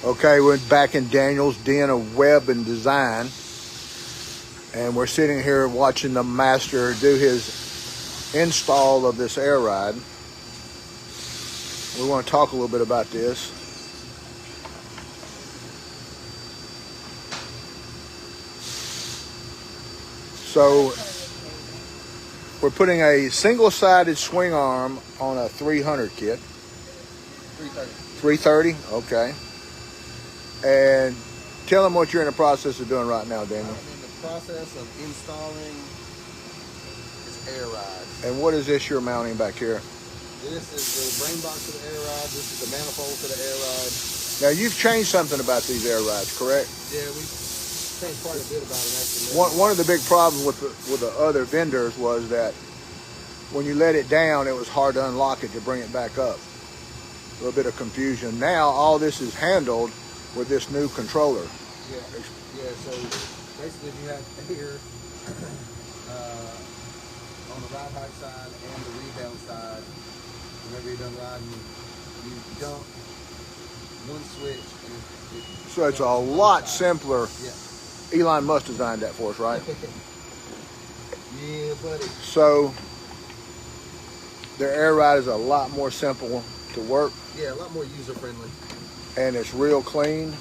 Okay, we're back in Daniel's Den of Web and Design, and we're sitting here watching the master do his install of this air ride. We want to talk a little bit about this. So we're putting a single-sided swing arm on a 300 kit. 330, okay. And tell them what you're in the process of doing right now, Daniel. I'm in the process of installing this air ride. And what is this you're mounting back here? This is the brain box for the air ride. This is the manifold for the air ride. Now, you've changed something about these air rides, correct? Yeah, we changed quite a bit about it, actually. One of the big problems with the other vendors was that when you let it down, it was hard to unlock it to bring it back up. A little bit of confusion. Now, all this is handled with this new controller. Yeah, so basically you have here on the ride height side and the rebound side, whenever you're done riding, you dump one switch. And So it's a lot simpler. Yeah. Elon Musk designed that for us, right? Yeah, buddy. So their air ride is a lot more simple to work. Yeah, a lot more user-friendly. And it's real clean,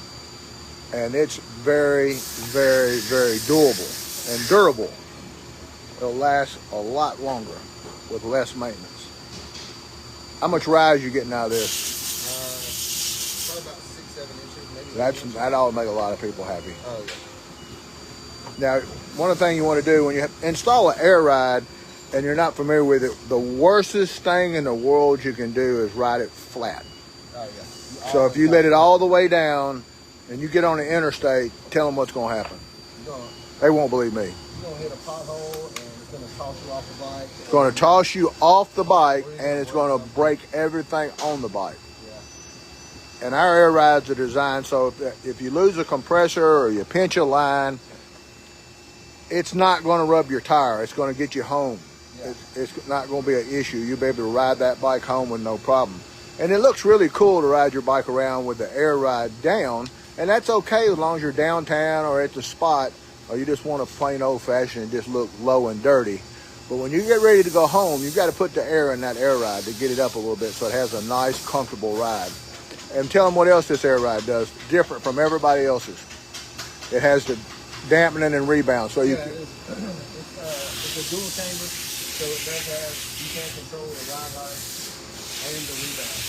and it's very, very, very doable and durable. It'll last a lot longer with less maintenance. How much ride are you getting out of this? Probably about 6-7 inches, maybe. That ought to make a lot of people happy. Oh yeah. Now, one of the things you want to do when you install an air ride and you're not familiar with it, the worstest thing in the world you can do is ride it flat. Oh yeah. So if you let it all the way down and you get on the interstate, tell them what's going to happen. They won't believe me. You're going to hit a pothole and it's going to toss you off the bike. It's going to toss you off the bike and it's going to break everything on the bike. Yeah. And our air rides are designed so if you lose a compressor or you pinch a line, it's not going to rub your tire. It's going to get you home. Yeah. It's not going to be an issue. You'll be able to ride that bike home with no problem. And it looks really cool to ride your bike around with the air ride down, and that's okay as long as you're downtown or at the spot, or you just want a plain old-fashioned and just look low and dirty. But when you get ready to go home, you've got to put the air in that air ride to get it up a little bit so it has a nice, comfortable ride. And tell them what else this air ride does, different from everybody else's. It has the dampening and rebound. So you it's a dual chamber, so it does have, you can control the ride height and the rebound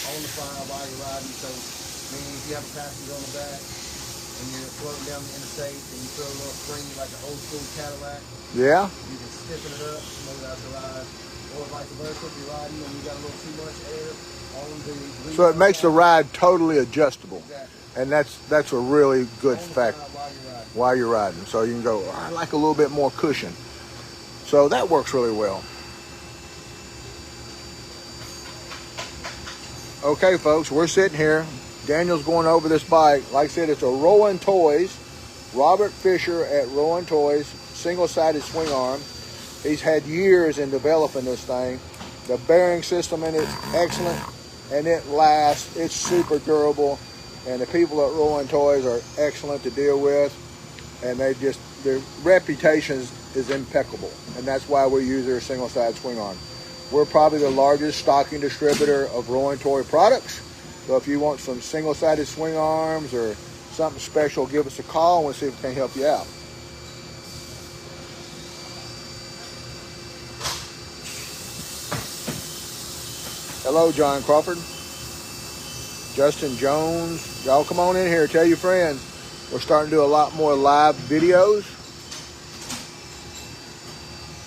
on the fly while you're riding. So, I mean, if you have a passenger on the back and you're floating down the interstate and you throw a little spring like an old school Cadillac, yeah, you can stiffen it up, slow it out to ride, or vice versa. If you're riding and you got a little too much air on the rebound. So it makes the ride totally adjustable. Exactly. And that's a really good fact While you're riding. So you can go, I like a little bit more cushion. So that works really well. Okay, folks, we're sitting here. Daniel's going over this bike. Like I said, it's a Rowan Toys. Robert Fisher at Rowan Toys, single-sided swing arm. He's had years in developing this thing. The bearing system in it's excellent, and it lasts. It's super durable, and the people at Rowan Toys are excellent to deal with, and their reputation is impeccable, and that's why we use their single-sided swing arm. We're probably the largest stocking distributor of Rowan Toy products. So if you want some single-sided swing arms or something special, give us a call and we'll see if we can help you out. Hello, John Crawford. Justin Jones. Y'all come on in here. Tell your friends. We're starting to do a lot more live videos.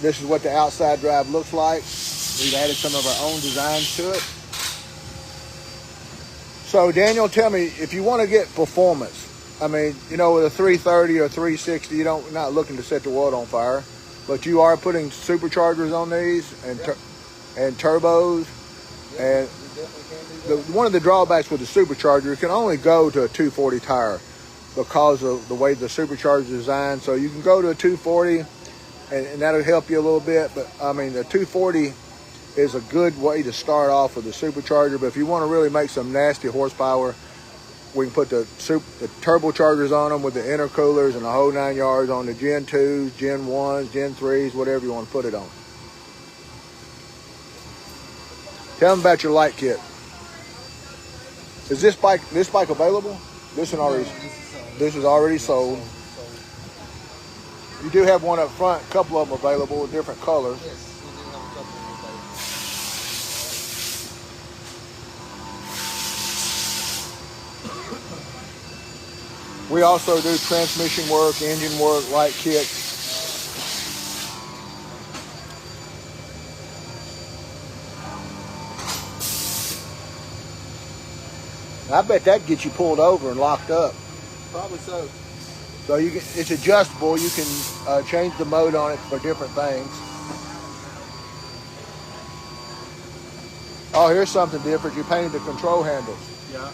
This is what the outside drive looks like. We've added some of our own designs to it. So Daniel, tell me, if you want to get performance, I mean, you know, with a 330 or 360, you're not looking to set the world on fire, but you are putting superchargers on these and turbos. And one of the drawbacks with the supercharger, it can only go to a 240 tire because of the way the supercharger is designed. So you can go to a 240 and that'll help you a little bit. But I mean, the 240 is a good way to start off with the supercharger. But if you want to really make some nasty horsepower, We can put the turbochargers on them with the intercoolers and the whole 9 yards on the Gen 2s, Gen 1s, Gen 3s, whatever you want to put it on. Tell them about your light kit. Is this bike available? This is already sold. You do have one up front, a couple of them available with different colors. Yes, we do have a couple of them available. We also do transmission work, engine work, light kits. I bet that gets you pulled over and locked up. Probably so. So it's adjustable. You can change the mode on it for different things. Oh, here's something different. You painted the control handles. Yeah.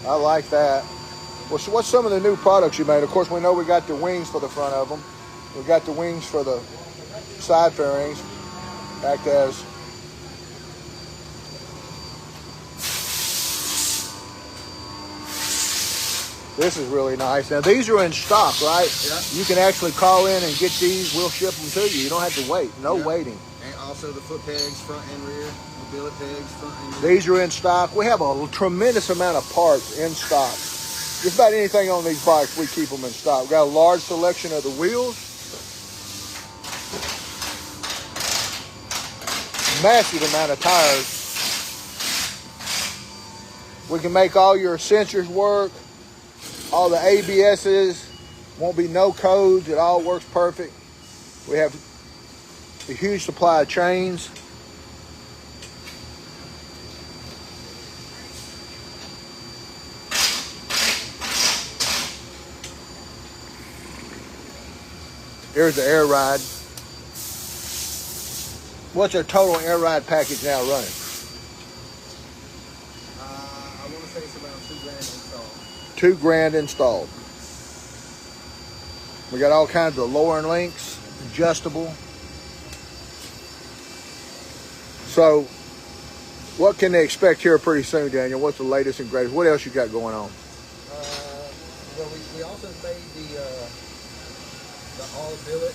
I like that. Well, so what's some of the new products you made? Of course, we know we got the wings for the front of them. We got the wings for the side fairings. Act as this is really nice. Now these are in stock, right? Yeah. You can actually call in and get these. We'll ship them to you. You don't have to wait. No waiting. And also the foot pegs, front and rear. The billet pegs, front and rear. These are in stock. We have a tremendous amount of parts in stock. Just about anything on these bikes, we keep them in stock. We've got a large selection of the wheels. Massive amount of tires. We can make all your sensors work. All the ABSs, won't be no codes. It all works perfect. We have a huge supply of chains. Here's the air ride. What's our total air ride package now running? I want to say it's around $2,000 installed. $2,000 installed. We got all kinds of lowering links, adjustable. So, what can they expect here pretty soon, Daniel? What's the latest and greatest? What else you got going on? Well, we also made the all billet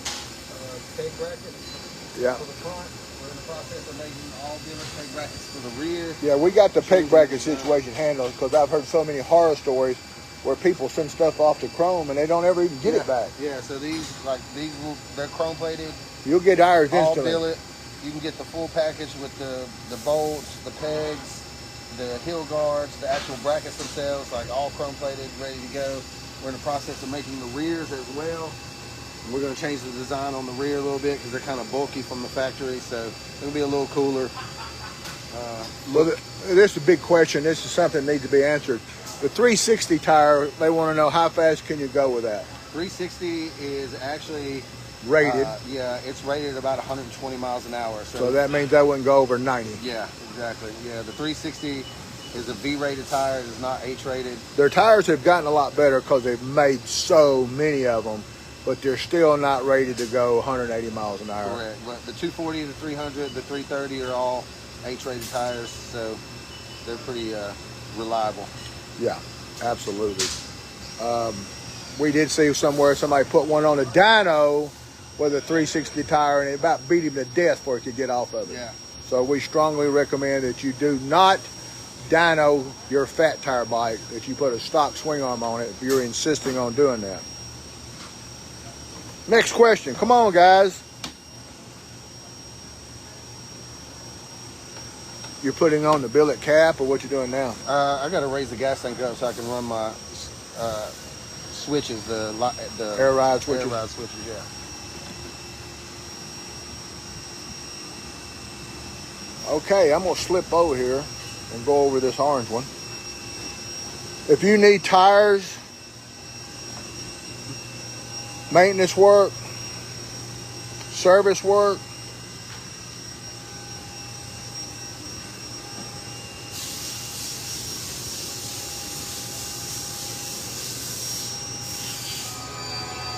peg brackets Yeah. for the front. We're in the process of making all billet peg brackets for the rear. Yeah, we got the peg bracket situation handled because I've heard so many horror stories where people send stuff off to Chrome and they don't ever even get it back. Yeah, so they're chrome plated. You'll get ours All instantly. billet. You can get the full package with the bolts, the pegs, the heel guards, the actual brackets themselves, like all chrome plated, ready to go. We're in the process of making the rears as well. We're going to change the design on the rear a little bit because they're kind of bulky from the factory, so it'll be a little cooler. Well, this is a big question. This is something that needs to be answered. The 360 tire, they want to know how fast can you go with that? 360 is actually Rated. Yeah, it's rated about 120 miles an hour. So that means that wouldn't go over 90. Yeah, exactly. Yeah, the 360 is a V-rated tire. It is not H-rated. Their tires have gotten a lot better because they've made so many of them, but they're still not rated to go 180 miles an hour. Correct. But the 240, the 300, the 330 are all H-rated tires, so they're pretty reliable. Yeah, absolutely. We did see somewhere somebody put one on a dyno with a 360 tire and it about beat him to death before he could get off of it. Yeah. So we strongly recommend that you do not dyno your fat tire bike, that you put a stock swing arm on it if you're insisting on doing that. Next question. Come on, guys. You're putting on the billet cap, or what you doing now? I got to raise the gas tank up so I can run my switches, the Air ride switches. Air ride switches, yeah. Okay, I'm going to slip over here and go over this orange one. If you need tires, maintenance work, service work,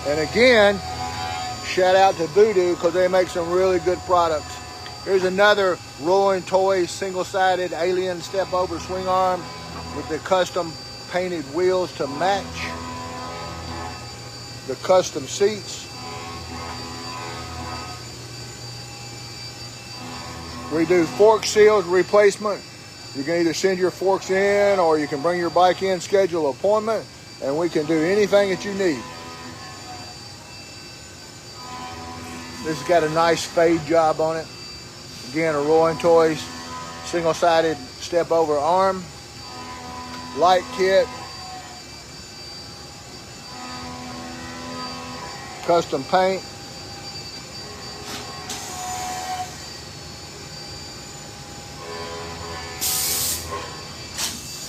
and again, shout out to Voodoo because they make some really good products. Here's another Rolling Toys single-sided alien step-over swing arm with the custom painted wheels to match the custom seats. We do fork seals replacement. You can either send your forks in or you can bring your bike in, schedule an appointment, and we can do anything that you need. This has got a nice fade job on it. Again, a Rolling Toys single-sided step-over arm, light kit, custom paint.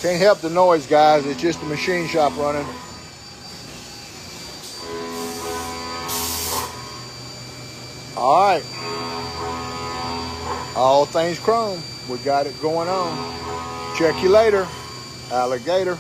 Can't help the noise, guys. It's just the machine shop running. All right. All things chrome. We got it going on. Check you later, alligator.